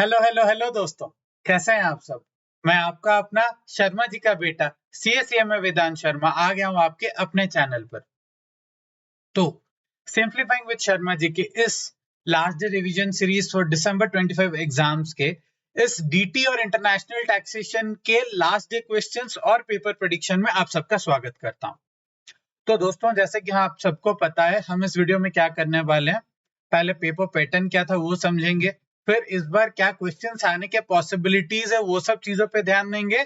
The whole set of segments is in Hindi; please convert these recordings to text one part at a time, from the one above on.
हेलो हेलो हेलो दोस्तों, कैसे हैं आप सब। मैं आपका अपना शर्मा जी का बेटा CSEM वेदांत शर्मा आ गया हूं आपके अपने चैनल पर। तो सिंप्लीफाइंग विद शर्मा जी के इस last day revision series for December 25 exams के इस डीटी और इंटरनेशनल टैक्सेशन के लास्ट डे क्वेश्चंस और पेपर प्रेडिक्शन में आप सबका स्वागत करता हूं। तो दोस्तों, जैसे कि आप सबको पता है, हम इस वीडियो में क्या करने वाले हैं। पहले पेपर पैटर्न क्या था वो समझेंगे, फिर इस बार क्या क्वेश्चंस आने के पॉसिबिलिटीज है वो सब चीजों पे ध्यान देंगे।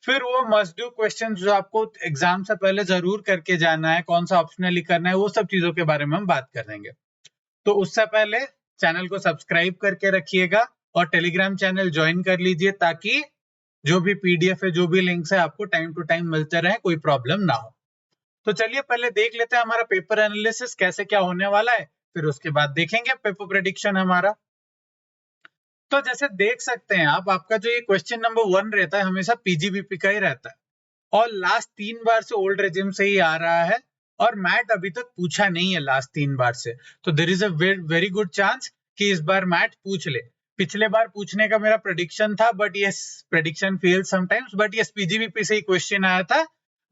फिर वो मस्ट डू क्वेश्चंस जो आपको एग्जाम से पहले जरूर करके जाना है, कौन सा ऑप्शनली करना है, वो सब चीजों के बारे में हम बात कर देंगे। तो उससे पहले चैनल को सब्सक्राइब करके रखिएगा और टेलीग्राम चैनल ज्वाइन कर लीजिए, ताकि जो भी पीडीएफ है, जो भी लिंक्स है, आपको टाइम टू टाइम मिलते रहे, कोई प्रॉब्लम ना हो। तो चलिए पहले देख लेते हैं हमारा पेपर एनालिसिस कैसे क्या होने वाला है, फिर उसके बाद देखेंगे पेपर प्रेडिक्शन हमारा। तो जैसे देख सकते हैं आप, आपका जो ये क्वेश्चन नंबर 1 रहता है हमेशा पीजीबीपी का ही रहता है और लास्ट 3 बार से ओल्ड रेजिम से ही आ रहा है और मैट अभी तक पूछा नहीं है लास्ट 3 बार से। तो there is a very good chance कि इस बार मैट पूछ ले। पिछले बार पूछने का मेरा प्रेडिक्शन था, but yes, prediction fail sometimes, but yes PGBP से ही क्वेश्चन आया था।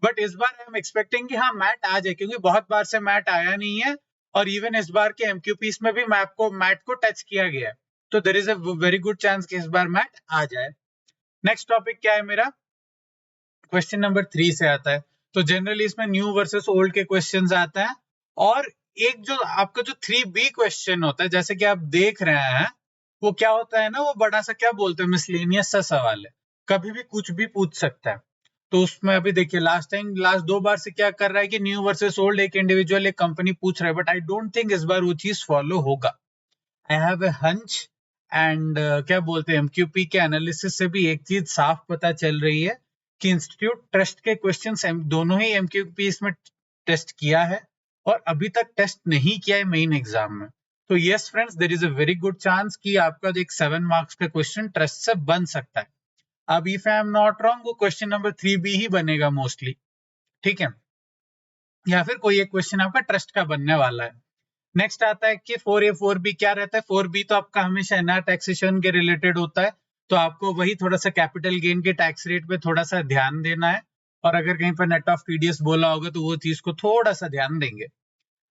बट इस बार आई एम एक्सपेक्टिंग कि हाँ मैट आ जाए, क्योंकि बहुत बार से मैट आया नहीं है और इवन इस बार के एमक्यूपीस में भी मैट को टच किया गया है। तो there is a very good chance कि इस बार मैट आ जाए। नेक्स्ट टॉपिक क्या है मेरा, क्वेश्चन नंबर 3 से आता है। तो जनरली इसमें न्यू वर्सेस ओल्ड के क्वेश्चंस आते हैं और एक जो आपका जो 3B क्वेश्चन होता है, जैसे कि आप देख रहे हैं, वो क्या होता है ना, वो बड़ा सा क्या बोलते हैं, मिसलेनियस सा सवाल है, कभी भी कुछ भी पूछ सकता है। तो उसमें अभी देखिए लास्ट 2 बार से क्या कर रहा है कि न्यू वर्सेस ओल्ड, एक इंडिविजुअल एक कंपनी पूछ रहा है, बट आई डोंट थिंक इस बार वो चीज फॉलो होगा। I have a hunch and क्या बोलते हैं, एमक्यूपी के एनालिसिस से भी एक चीज साफ पता चल रही है कि इंस्टीट्यूट ट्रस्ट के क्वेश्चंस दोनों ही एमक्यूपी इसमें टेस्ट किया है और अभी तक टेस्ट नहीं किया है मेन एग्जाम में। तो yes friends, there is a very good chance कि आपका जो एक 7 मार्क्स का क्वेश्चन ट्रस्ट से बन सकता है। अब if I am not wrong, वो क्वेश्चन नंबर 3B ही बनेगा मोस्टली, ठीक है, या फिर कोई एक क्वेश्चन आपका ट्रस्ट का बनने वाला है। नेक्स्ट आता है कि 4A 4B क्या रहता है। 4B तो आपका हमेशा एनआर टैक्सेशन के रिलेटेड होता है, तो आपको वही थोड़ा सा कैपिटल गेन के टैक्स रेट पे थोड़ा सा ध्यान देना है, और अगर कहीं पर नेट ऑफ टीडीएस बोला होगा तो वो चीज को थोड़ा सा ध्यान देंगे।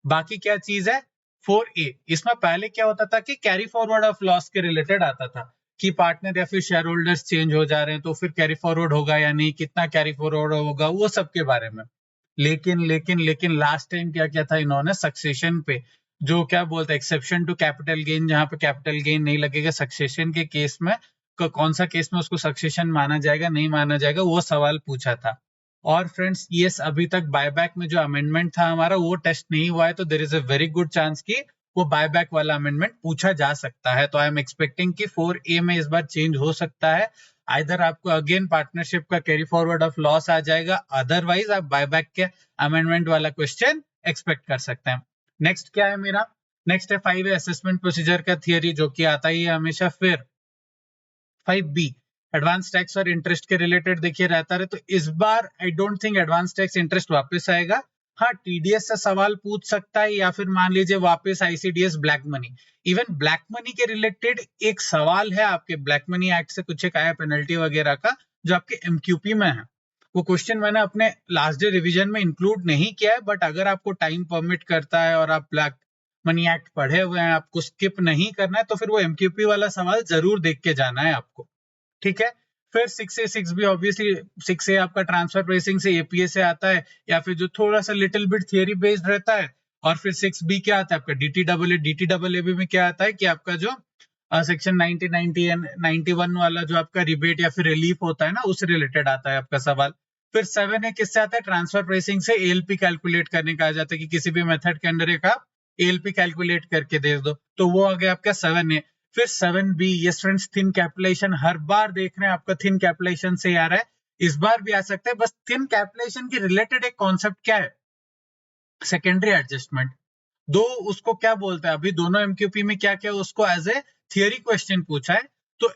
बाकी क्या चीज है, 4A, इसमें पहले क्या होता था कि कैरी फॉरवर्ड ऑफ लॉस के रिलेटेड आता था कि पार्टनर या फिर शेयर होल्डर्स चेंज हो जा रहे हैं तो फिर कैरी फॉरवर्ड होगा या नहीं, कितना कैरी फॉरवर्ड होगा, वो सब के बारे में। लेकिन लास्ट टाइम क्या क्या था, इन्होंने सक्सेशन पे जो क्या बोलते हैं, एक्सेप्शन टू कैपिटल गेन, जहां पे कैपिटल गेन नहीं लगेगा सक्सेशन के केस में, कौन सा केस में उसको सक्सेशन माना जाएगा नहीं माना जाएगा, वो सवाल पूछा था। और फ्रेंड्स यस, अभी तक बायबैक में जो अमेंडमेंट था हमारा वो टेस्ट नहीं हुआ है, तो there is a very good chance कि वो बायबैक वाला अमेंडमेंट पूछा जा सकता है। तो आई एम एक्सपेक्टिंग कि 4A में इस बार चेंज हो सकता है। आइदर आपको अगेन पार्टनरशिप का कैरी फॉरवर्ड ऑफ लॉस आ जाएगा, अदरवाइज आप बायबैक के अमेंडमेंट वाला क्वेश्चन एक्सपेक्ट कर सकते हैं। नेक्स्ट क्या है मेरा, नेक्स्ट है 5A असेसमेंट प्रोसीजर का थियरी, जो कि आता ही है हमेशा। फिर 5B एडवांस टैक्स और इंटरेस्ट के रिलेटेड देखिए रहता है, तो इस बार I don't think advance tax interest वापस आएगा। हाँ, टीडीएस से सवाल पूछ सकता है, या फिर मान लीजिए वापस ICDS black money. Even black money के रिलेटेड एक सवाल है आपके ब्लैक मनी एक्ट से कुछ एक आया पेनल्टी वगैरह का, जो आपके एमक्यूपी में है। वो क्वेश्चन मैंने अपने लास्ट डे रिवीजन में इंक्लूड नहीं किया है, बट अगर आपको टाइम परमिट करता है और आप ब्लैक मनी एक्ट पढ़े हुए हैं, आपको स्किप नहीं करना है, तो फिर वो एमक्यूपी वाला सवाल जरूर देख के जाना है आपको, ठीक है। फिर 6A 6B, ऑब्वियसली 6A आपका ट्रांसफर प्राइसिंग से एपीए से आता है, या फिर जो थोड़ा सा लिटिल बिट थियरी बेस्ड रहता है। और फिर 6B क्या आता है आपका, डीटीडब्ल्यूए में क्या आता है कि आपका जो सेक्शन 1990 एंड 91 वाला जो आपका रिबेट या फिर रिलीफ होता है ना, उस रिलेटेड आता है आपका सवाल। फिर 7A किससे आता है, ट्रांसफर प्राइसिंग से एएलपी कैलकुलेट करने का आ जाता है कि किसी भी मेथड के अंदर एक आप एएलपी कैलकुलेट करके दे दो, तो वो आ गया आपका 7A। फिर 7B, yes friends, thin capitalisation, हर बार देख रहे हैं आपका थिन कैपिटलाइजेशन से आ रहा है, इस बार भी आ सकता है। बस थिन कैपिटलाइजेशन के रिलेटेड एक कॉन्सेप्ट क्या है, सेकेंडरी एडजस्टमेंट। दो उसको क्या बोलते हैं, अभी दोनों एमक्यूपी में क्या क्या उसको एज ए थियरी क्वेश्चन पूछा है, तो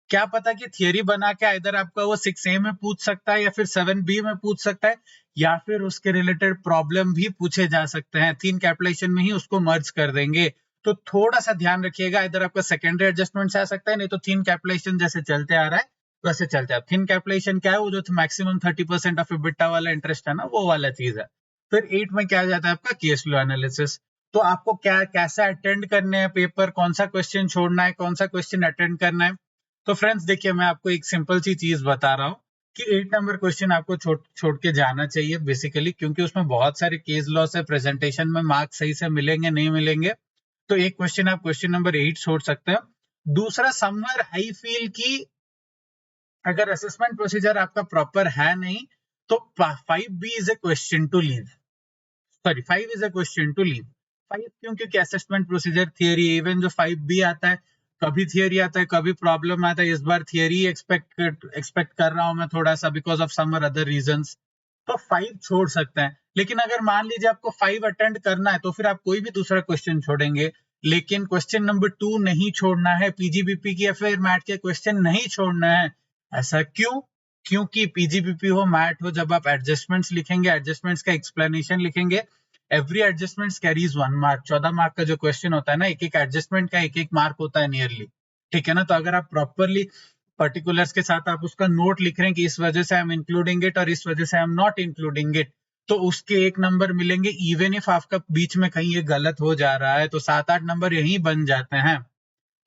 क्या पता कि थियरी बना के इधर आपका वो 6A में पूछ सकता है या फिर 7B में पूछ सकता है, या फिर उसके रिलेटेड प्रॉब्लम भी पूछे जा सकते हैं, तीन कैपिटलाइजेशन में ही उसको मर्ज कर देंगे। तो थोड़ा सा ध्यान रखिएगा, इधर आपका सेकेंडरी एडजस्टमेंट से आ सकता है, नहीं तो थिन कैपिटलाइजेशन जैसे चलते आ रहा है वैसे चलते हैं। थिन कैपिटलाइजेशन क्या है, वो जो मैक्सिमम 30% ऑफ EBITDA वाला इंटरेस्ट है ना, वो वाला चीज है। फिर 8 में क्या आ जाता है आपका केस फ्लो एनालिसिस। तो आपको क्या कैसे अटेंड करने हैं पेपर, कौन सा क्वेश्चन छोड़ना है, कौन सा क्वेश्चन अटेंड करना है। तो फ्रेंड्स देखिए, मैं आपको एक सिंपल सी चीज बता रहा हूँ कि 8 नंबर क्वेश्चन आपको छोड़ के जाना चाहिए बेसिकली, क्योंकि उसमें बहुत सारे केस लॉस है, प्रेजेंटेशन में मार्क्स सही से मिलेंगे नहीं मिलेंगे। तो एक क्वेश्चन आप क्वेश्चन नंबर 8 छोड़ सकते हैं। दूसरा, समवेयर आई फील की अगर असेसमेंट प्रोसीजर आपका प्रॉपर है नहीं, तो 5B is a question to leave, sorry 5 is a question to leave. 5 क्यों, क्योंकि असेसमेंट प्रोसीजर थियरी, इवन जो 5B आता है, कभी थियरी आता है कभी प्रॉब्लम आता है। इस बार थियरी एक्सपेक्ट कर रहा हूं मैं थोड़ा सा, बिकॉज ऑफ सम और अदर रीजंस। तो 5 छोड़ सकते हैं। लेकिन अगर मान लीजिए आपको 5 अटेंड करना है, तो फिर आप कोई भी दूसरा क्वेश्चन छोड़ेंगे, लेकिन क्वेश्चन नंबर 2 नहीं छोड़ना है, पीजीबीपी की या फिर मैट के क्वेश्चन नहीं छोड़ना है। ऐसा क्यों? क्योंकि पीजीबीपी हो मैट हो, जब आप एडजस्टमेंट्स लिखेंगे, एडजस्टमेंट्स का एक्सप्लेनेशन लिखेंगे, every adjustment carries 1 mark. 14 mark का जो क्वेश्चन होता है ना, एक एक एडजस्टमेंट का एक एक मार्क होता है नियरली, ठीक है ना। तो अगर आप प्रॉपरली पर्टिकुलर्स के साथ आप उसका नोट लिख रहे हैं कि इस वजह से आई एम इंक्लूडिंग इट और इस वजह से I am not including it, तो उसके 1 नंबर मिलेंगे। इवन इफ आपका बीच में कहीं ये गलत हो जा रहा है, तो 7-8 नंबर यही बन जाते हैं।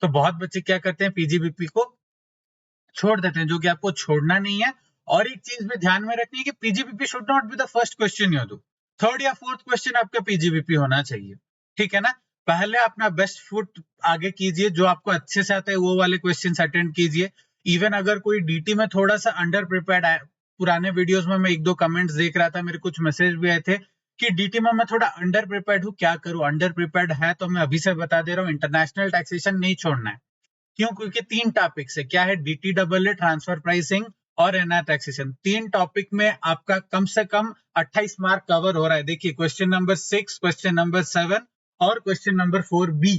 तो बहुत बच्चे क्या करते हैं, पीजीबीपी को छोड़ देते हैं, जो कि आपको छोड़ना नहीं है। और एक चीज भी ध्यान में रखनी है कि PGBP should not be the first question you do. Third या फोर्थ क्वेश्चन आपका पीजीबीपी होना चाहिए, ठीक है ना। पहले अपना बेस्ट फुट आगे कीजिए, जो आपको अच्छे से आता है वो वाले क्वेश्चन अटेंड कीजिए। इवन अगर कोई डीटी में थोड़ा सा अंडर प्रिपेयर्ड है, पुराने वीडियोस में मैं 1-2 कमेंट्स देख रहा था, मेरे कुछ मैसेज भी आए थे कि डीटी में मैं थोड़ा अंडर प्रिपेयर्ड हूँ, क्या करूँ। अंडर प्रिपेयर्ड है तो मैं अभी से बता दे रहा हूँ, इंटरनेशनल टैक्सेशन नहीं छोड़ना है। क्यों? क्योंकि 3 टॉपिक्स है, क्या है, डीटीडब्ल्यू, ट्रांसफर प्राइसिंग और एनआर टैक्सेशन। 3 टॉपिक में आपका कम से कम 28 मार्क कवर हो रहा है। देखिए क्वेश्चन नंबर 6, क्वेश्चन नंबर 7 और क्वेश्चन नंबर 4B,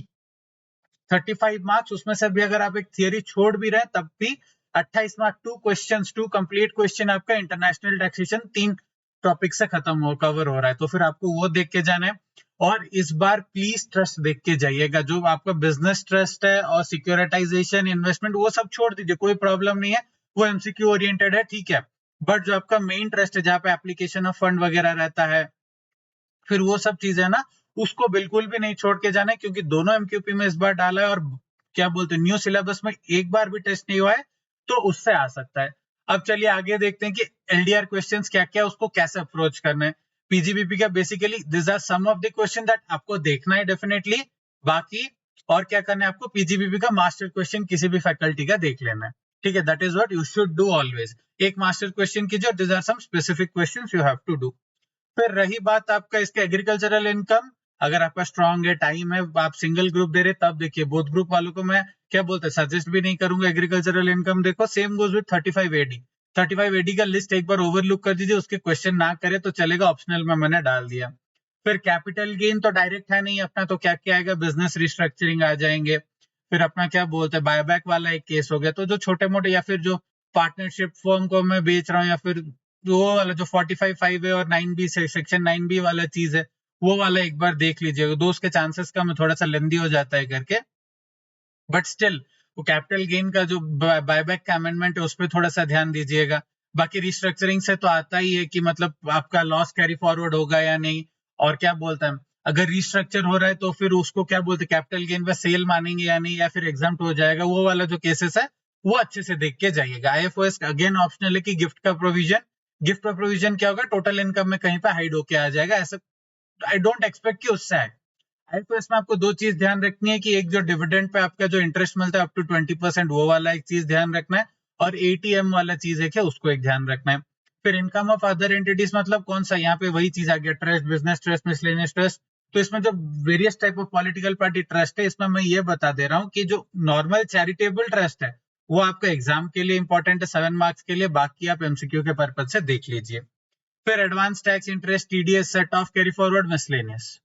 35 मार्क्स। उसमें से भी अगर आप एक थियरी छोड़ भी रहे तब भी 28 मार्क, 2 कंप्लीट क्वेश्चन आपका इंटरनेशनल टैक्सेशन 3 टॉपिक से खत्म हो कवर हो रहा है। तो फिर आपको वो देख के जाना है। और इस बार प्लीज ट्रस्ट देख के जाइएगा, जो आपका बिजनेस ट्रस्ट है और सिक्योरिटाइजेशन, इन्वेस्टमेंट, वो सब छोड़ दीजिए, कोई प्रॉब्लम नहीं है, वो एमसीक्यू ओरिएंटेड है, ठीक है। बट जो आपका मेन ट्रस्ट है, जहाँ पे एप्लीकेशन ऑफ फंड वगैरह रहता है, फिर वो सब चीजें ना, उसको बिल्कुल भी नहीं छोड़ के जाना है, क्योंकि दोनों एमक्यूपी में इस बार डाला है। और क्या बोलते हैं, न्यू सिलेबस में एक बार भी टेस्ट नहीं हुआ है, तो उससे आ सकता है। अब चलिए आगे देखते हैं कि एलडीआर क्वेश्चंस क्या क्या, उसको कैसे अप्रोच करना है। पीजीबीपी का basically this are some of the question that आपको देखना है डेफिनेटली। बाकी और क्या करना है आपको, पीजीबीपी का मास्टर क्वेश्चन किसी भी फैकल्टी का देख लेना है, ठीक है। That is what you should do always. एक मास्टर क्वेश्चन कीजिए, this are some specific questions you have to do. फिर रही बात आपका इसके एग्रीकल्चरल इनकम, अगर आपका स्ट्रांग है, टाइम है, आप सिंगल ग्रुप दे रहे, तब देखिए बोथ ग्रुप वालों को मैं क्या बोलते हैं, सजेस्ट भी नहीं करूंगा एग्रीकल्चरल इनकम। देखो same goes with 35AD। 35AD का लिस्ट एक बार ओवरलुक कर दीजिए, उसके क्वेश्चन ना करे तो चलेगा, ऑप्शनल में मैंने डाल दिया। फिर कैपिटल गेन तो डायरेक्ट है नहीं अपना, तो क्या क्या आएगा, बिजनेस रिस्ट्रक्चरिंग आ जाएंगे। फिर अपना क्या बोलते हैं, बायबैक वाला एक केस हो गया। तो जो छोटे मोटे या फिर जो पार्टनरशिप फर्म को मैं बेच रहा हूँ, या फिर वो वाला जो 45(5) है और 9B से सेक्शन 9B वाला चीज है, वो वाला एक बार देख लीजिएगा। दो उसके चांसेस कम है, थोड़ा सा लेंदी हो जाता है करके, बट स्टिल वो कैपिटल गेन का जो बायबैक का अमेंडमेंट है, उस पर थोड़ा सा ध्यान दीजिएगा। बाकी रिस्ट्रक्चरिंग से तो आता ही है कि मतलब आपका लॉस कैरी फॉरवर्ड होगा या नहीं। और क्या बोलता है, अगर रिस्ट्रक्चर हो रहा है तो फिर उसको क्या बोलते हैं, कैपिटल गेन पे सेल मानेंगे या नहीं, या फिर एग्जाम्प्ट हो जाएगा। वो वाला जो केसेस है वो अच्छे से देख के जाइएगा। आईएफओएस अगेन ऑप्शनल है कि गिफ्ट का प्रोविजन, गिफ्ट का प्रोविजन क्या होगा, टोटल इनकम में कहीं पे हाइड होके आ जाएगा, ऐसा आई डोंट एक्सपेक्ट कि उससे आए। तो इसमें आपको 2 चीज ध्यान रखनी है कि एक जो डिविडेंड पे आपका जो इंटरेस्ट मिलता है अप टू 20%, वो वाला एक चीज ध्यान रखना है। और एटीएम वाला चीज है क्या, उसको एक ध्यान रखना है। फिर इनकम ऑफ अदर एंटिटीज मतलब कौन सा, यहाँ पे वही चीज आ गया, trust, business trust, miscellaneous trust. तो इसमें जो various type of political party trust है, इसमें मैं ये बता दे रहा हूँ कि जो नॉर्मल चैरिटेबल ट्रस्ट है, वो आपका एग्जाम के लिए इंपॉर्टेंट है, 7 मार्क्स के लिए। बाकी आप एमसीक्यू के पर्पज से देख लीजिए। फिर advance tax, interest, TDS, set of, carry forward, miscellaneous,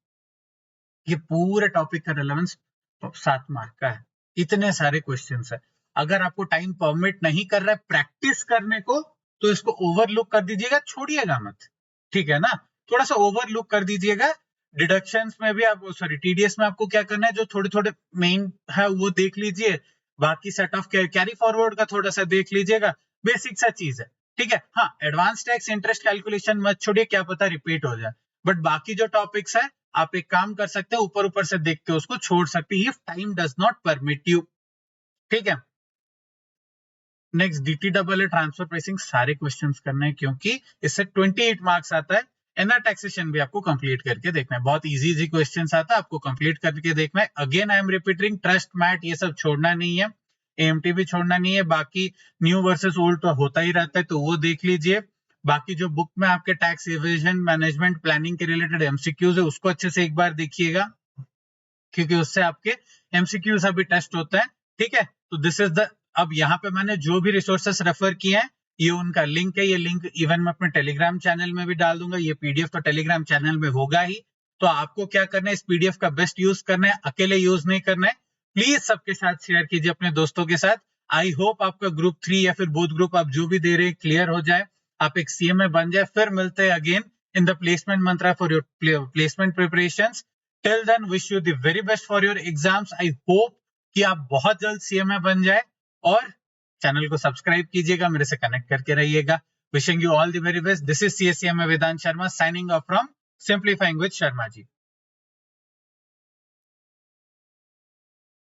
ये पूरे टॉपिक का रिलेवेंस 7 मार्क का है। इतने सारे क्वेश्चंस है। अगर आपको टाइम परमिट नहीं कर रहा है प्रैक्टिस करने को, तो इसको ओवरलुक कर दीजिएगा, छोड़िएगा मत, ठीक है ना। थोड़ा सा ओवरलुक कर दीजिएगा, डिडक्शंस में भी आप टीडीएस में आपको क्या करना है, जो थोड़े थोड़े मेन है वो देख लीजिए, बाकी सेट ऑफ कैरी फॉरवर्ड का थोड़ा सा देख लीजिएगा, बेसिक सा चीज है, ठीक है। हाँ, एडवांस टैक्स इंटरेस्ट कैलकुलेशन मत छोड़िए, क्या पता रिपीट हो जाए, बट बाकी जो टॉपिक्स है आप एक काम कर सकते हैं, ऊपर ऊपर से देख के उसको छोड़ सकते हैं, if time does not permit you, ठीक है। Next DT double A transfer pricing सारे क्वेश्चंस करने हैं, क्योंकि इससे 28 मार्क्स आता है। एनआर टैक्सेशन भी आपको कंप्लीट करके देखना है, बहुत इजी इजी क्वेश्चंस आता है, आपको कंप्लीट करके देखना है। Again I am repeating, trust me ये सब छोड़ना नहीं है, एएमटी भी छोड़ना नहीं है, बाकी न्यू वर्सेस ओल्ड तो होता ही रहता है, तो वो देख लीजिए। बाकी जो बुक में आपके टैक्स इवेजन मैनेजमेंट प्लानिंग के रिलेटेड एमसीक्यूज है, उसको अच्छे से एक बार देखिएगा, क्योंकि उससे आपके एमसीक्यूज अभी टेस्ट होता है, ठीक है। तो दिस इज द, अब यहाँ पे मैंने जो भी रिसोर्सेस रेफर किए हैं, ये उनका लिंक है, ये लिंक इवन मैं अपने टेलीग्राम चैनल में भी डाल दूंगा, ये पीडीएफ तो टेलीग्राम चैनल में होगा ही। तो आपको क्या करना है, इस पीडीएफ का बेस्ट यूज करना है, अकेले यूज नहीं करना है, प्लीज सबके साथ शेयर कीजिए, अपने दोस्तों के साथ। आई होप आपका ग्रुप 3 या फिर बोथ ग्रुप आप जो भी दे रहे हैं क्लियर हो जाए, आप एक सीएमए बन जाए। फिर मिलते हैं again in the placement Mantra for your placement preparations. Till then wish you the very best for your exams. I hope कि आप बहुत जल्द सीएमए बन जाए, और चैनल को सब्सक्राइब कीजिएगा, मेरे से कनेक्ट करके रहिएगा। Wishing you all the very best. This is CSCMA Vedant Sharma signing off from simplifying with Sharma ji.